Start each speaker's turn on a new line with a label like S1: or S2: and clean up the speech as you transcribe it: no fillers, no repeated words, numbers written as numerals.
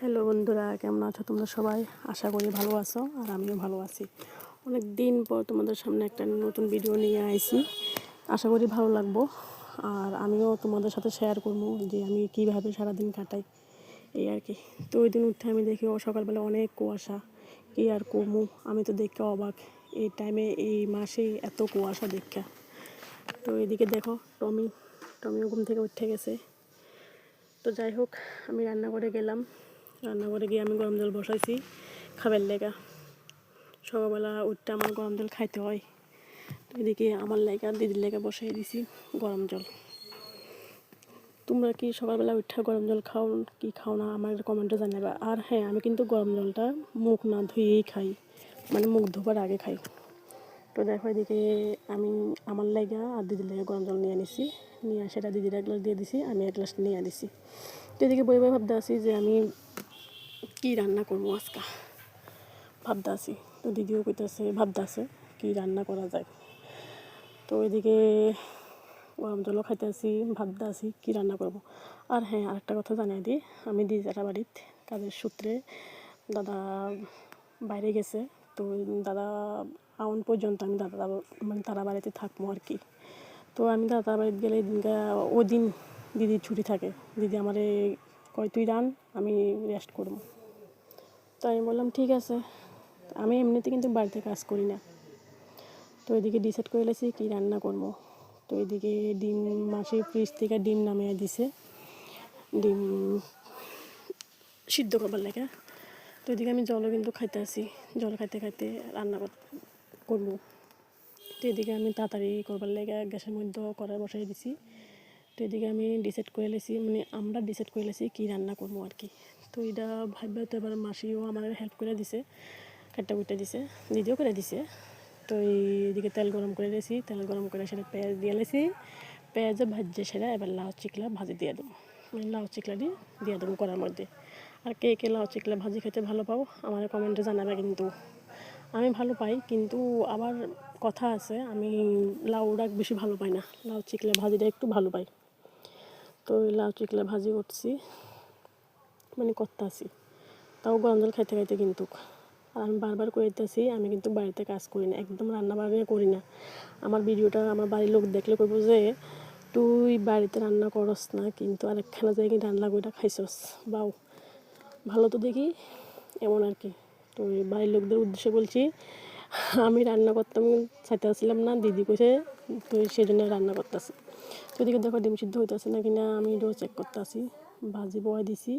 S1: Hello বন্ধুরা, কেমন আছো তোমরা সবাই? আশা করি ভালো আছো আর আমিও ভালো আছি। অনেক দিন পর তোমাদের সামনে একটা নতুন ভিডিও নিয়ে আইছি। আশা করি ভালো লাগবো। আর আমিও তোমাদের সাথে শেয়ার করবো যে আমি কীভাবে সারাদিন কাটাই, এই আর কি। তো ওই দিন উঠে আমি দেখি সকালবেলা অনেক কুয়াশা, কি আর কমু, আমি তো দেখে অবাক এই টাইমে এই মাসে এত কুয়াশা দেখা। তো এদিকে দেখো টমিও ঘুম থেকে উঠে গেছে। তো যাই হোক, আমি রান্নাঘরে গেলাম। রান্নাঘরে গিয়ে আমি গরম জল বসাইছি খাবার লেগা। সকালবেলা উঠতে আমার গরম জল খাইতে হয়। তো এদিকে আমার লেগা দিদির লেগা বসাই দিছি গরম জল। তোমরা কি সকালবেলা উঠে গরম জল খাও কি খাও না আমার কমেন্টে জানাবে। আর হ্যাঁ, আমি কিন্তু গরম জলটা মুখ না ধুয়েই খাই, মানে মুখ ধোবার আগে খাই। তো দেখো এদিকে আমি আমার লেগা আর দিদির লেগা গরম জল নিয়ে নিছি, নিয়ে সেটা দিদির এক গ্লাস দিয়ে দিছি, আমি এক গ্লাস নিয়ে দিছি। তো এদিকে বই ভাবতে আছি যে আমি কি রান্না করবো আজকে, ভাবতে আছি। তো দিদিও কইতেছে ভাবতে আছে কী রান্না করা যায়। তো এদিকে গরম জলও খাইতে আছি, ভাবতে আছি কী রান্না করব। আর হ্যাঁ, আরেকটা কথা জানিয়ে দিই, আমি দিদারা বাড়িতে কাজের সূত্রে দাদা বাইরে গেছে। তো দাদা আউন পর্যন্ত আমি মানে তারা বাড়িতে থাকবো আর কি। তো আমি দাদা বাড়িতে গেলে ওই দিন দিদির ছুটি থাকে। দিদি আমারে কয় তুই রান, আমি রেস্ট করবো। তো আমি বললাম ঠিক আছে। আমি এমনিতে কিন্তু বাড়িতে কাজ করি না। তো এদিকে ডিসাইড করে এলেছি কী রান্না করবো। তো এদিকে ডিম মাসি ফ্রিজ থেকে ডিম নামিয়ে দিছে, ডিম সিদ্ধ করবার লেগে। তো এদিকে আমি জলও কিন্তু খাইতে আসি, জল খাইতে খাইতে রান্না করবো। তো এদিকে আমি তাড়াতাড়ি করবার লেগে গ্যাসের মধ্যে কড়াই বসাই দিছি। তো এদিকে আমি ডিসাইড করে লেছি, মানে আমরা ডিসাইড করে লেছি কী রান্না করবো আর কি। তো এটা ভাববে তো এবার মাসিও আমার হেল্প করে দিছে, কাটটা কুটে দিছে, দিদিও করে দিছে। তো এইদিকে তেল গরম করে দিয়েছি, তেল গরম করে সেটা পেঁয়াজ দিয়ে লেছি, পেঁয়াজও ভাজছে সেটা এবার লাউ চিকলা ভাজি দিয়ে দেবো, মানে লাউ চিকলা দিয়ে দেবো কড়ার মধ্যে। আর কে কে লাউ চিকলা ভাজি খেতে ভালো পাও আমার কমেন্টে জানাবে। কিন্তু আমি ভালো পাই, কিন্তু আবার কথা আছে, আমি লাউটা বেশি ভালো পাই না, লাউ চিকলা ভাজিটা একটু ভালো পাই। তো ওই লাউ চিকলা ভাজি করছি, মানে করতেছি, তাও গরম জল খাইতে খাইতে কিন্তু। আর আমি বারবার কইতেছি আমি কিন্তু বাড়িতে কাজ করি না, একদম রান্না বান্না করি না। আমার ভিডিওটা আমার বাড়ির লোক দেখলে কইব যে তুই বাড়িতে রান্না করস না, কিন্তু আরেকখানা জায়গায় কিন্তু রান্না কইটা খাইছস, বাও ভালো তো দেখি, এমন আর কি। তো বাড়ির লোকদের উদ্দেশ্যে বলছি আমি রান্না করতাম চাইতে আসছিলাম না, দিদি কইছে তো সেই জন্য রান্না করতেছি। তো এদিকে দেখো ডিম সিদ্ধ হইতেছে না কিনা আমি এটাও চেক করতে আসি। ভাজি বয় দিছি,